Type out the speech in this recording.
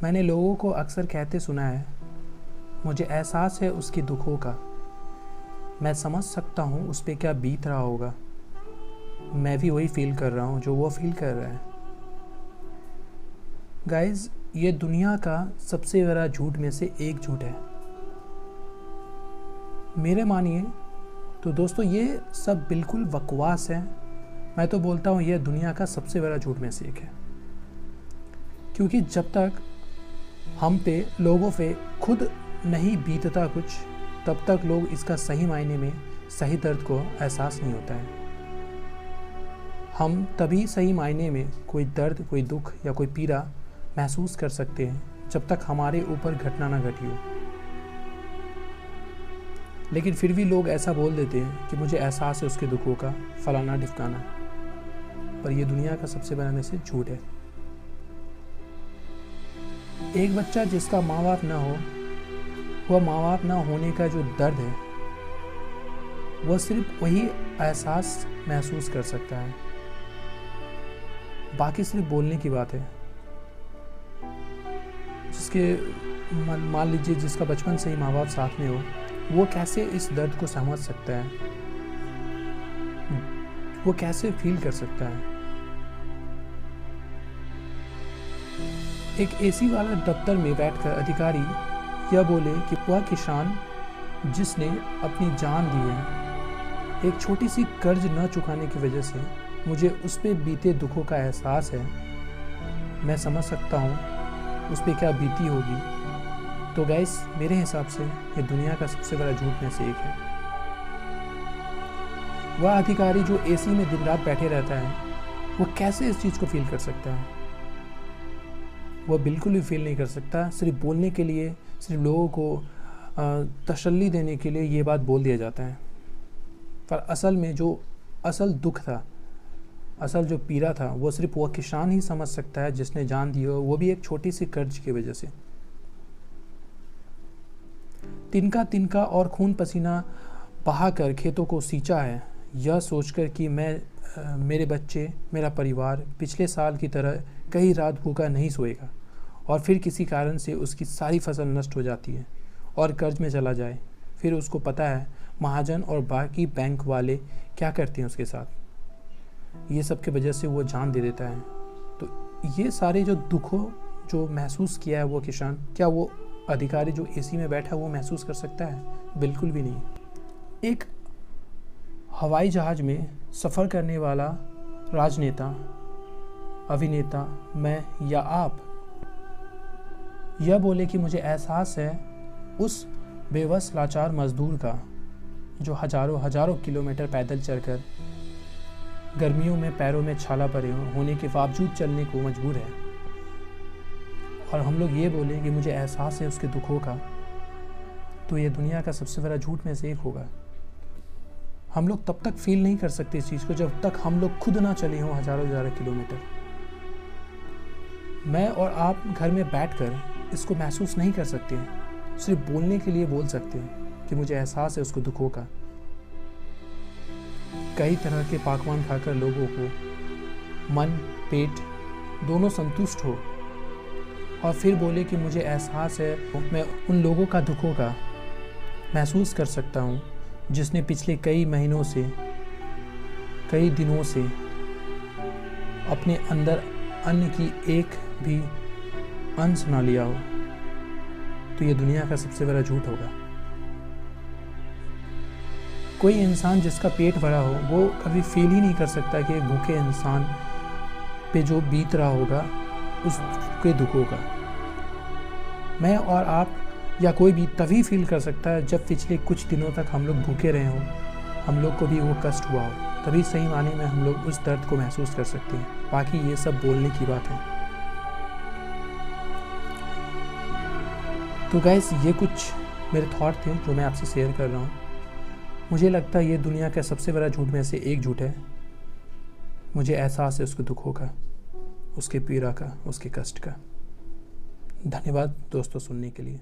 मैंने लोगों को अक्सर कहते सुना है, मुझे एहसास है उसके दुखों का, मैं समझ सकता हूँ उस पर क्या बीत रहा होगा। मैं भी वही फील कर रहा हूँ जो वो फील कर रहा है। गाइज, ये दुनिया का सबसे बड़ा झूठ में से एक झूठ है। मेरे मानिए तो दोस्तों, ये सब बिल्कुल बकवास है। मैं तो बोलता हूँ यह दुनिया का सबसे बड़ा झूठ में से एक है, क्योंकि जब तक हम पे लोगों पे खुद नहीं बीतता कुछ, तब तक लोग इसका सही मायने में सही दर्द को एहसास नहीं होता है। हम तभी सही मायने में कोई दर्द, कोई दुख या कोई पीड़ा महसूस कर सकते हैं जब तक हमारे ऊपर घटना ना घटी हो। लेकिन फिर भी लोग ऐसा बोल देते हैं कि मुझे एहसास है उसके दुखों का, फलाना ढिमकाना। पर यह दुनिया का सबसे बड़ा में से झूठ है। एक बच्चा जिसका माँ बाप ना हो, वह माँ बाप ना होने का जो दर्द है, वह सिर्फ वही एहसास महसूस कर सकता है। बाकी सिर्फ बोलने की बात है। मान लीजिए जिसका बचपन से ही माँ बाप साथ में हो, वो कैसे इस दर्द को समझ सकता है, वो कैसे फील कर सकता है। एक एसी वाला दफ्तर में बैठकर अधिकारी यह बोले कि वह किसान जिसने अपनी जान दी है, एक छोटी सी कर्ज न चुकाने की वजह से मुझे उस पे बीते दुखों का एहसास है। मैं समझ सकता हूँ उस पे क्या बीती होगी। तो गाइस, मेरे हिसाब से ये दुनिया का सबसे बड़ा झूठ में से एक है। वह अधिकारी जो एसी में दिन रात बैठे रहता है, वो कैसे इस चीज़ को फील कर सकता है? वह बिल्कुल भी फील नहीं कर सकता। सिर्फ बोलने के लिए, सिर्फ लोगों को तसल्ली देने के लिए ये बात बोल दिया जाता है। पर असल में जो असल दुख था, असल जो पीड़ा था, वो सिर्फ वह किसान ही समझ सकता है जिसने जान दी हो, वो भी एक छोटी सी कर्ज की वजह से। तिनका तिनका और खून पसीना बहाकर खेतों को सींचा है, यह सोचकर कि मेरे बच्चे, मेरा परिवार पिछले साल की तरह कई रात भूखा नहीं सोएगा, और फिर किसी कारण से उसकी सारी फसल नष्ट हो जाती है और कर्ज में चला जाए। फिर उसको पता है महाजन और बाकी बैंक वाले क्या करते हैं उसके साथ। ये सब की वजह से वो जान दे देता है। तो ये सारे जो दुखों जो महसूस किया है वो किसान, क्या वो अधिकारी जो एसी में बैठा वो महसूस कर सकता है? बिल्कुल भी नहीं। एक हवाई जहाज में सफ़र करने वाला राजनेता, अभिनेता, मैं या आप यह बोले कि मुझे एहसास है उस बेबस लाचार मजदूर का जो हजारों किलोमीटर पैदल चलकर गर्मियों में पैरों में छाला पड़े होने के बावजूद चलने को मजबूर है, और हम लोग ये बोले कि मुझे एहसास है उसके दुखों का, तो ये दुनिया का सबसे बड़ा झूठ में से एक होगा। हम लोग तब तक फील नहीं कर सकते इस चीज़ को जब तक हम लोग खुद ना चले हों हजारों किलोमीटर। मैं और आप घर में बैठकर इसको महसूस नहीं कर सकते हैं, सिर्फ बोलने के लिए बोल सकते हैं कि मुझे एहसास है उसको दुखों का। कई तरह के पकवान खाकर लोगों को मन, पेट दोनों संतुष्ट हो, और फिर बोले कि मुझे एहसास है, मैं उन लोगों का दुखों का महसूस कर सकता हूँ जिसने पिछले कई महीनों से, कई दिनों से अपने अंदर अन्न की एक भी अंश ना लिया हो। तो ये दुनिया का सबसे बड़ा झूठ होगा। कोई इंसान जिसका पेट भरा हो, वो कभी फील ही नहीं कर सकता कि एक भूखे इंसान पे जो बीत रहा होगा उसके दुखों का। मैं और आप या कोई भी तभी फील कर सकता है जब पिछले कुछ दिनों तक हम लोग भूखे रहे हों, हम लोग को भी वो कष्ट हुआ हो, तभी सही माने में हम लोग उस दर्द को महसूस कर सकते हैं। बाकी ये सब बोलने की बात है। तो गाइस, ये कुछ मेरे थॉट थे जो मैं आपसे शेयर कर रहा हूँ। मुझे लगता है ये दुनिया का सबसे बड़ा झूठ में से एक झूठ है। मुझे एहसास है उसके दुखों का, उसके पीड़ा का, उसके कष्ट का। धन्यवाद दोस्तों सुनने के लिए।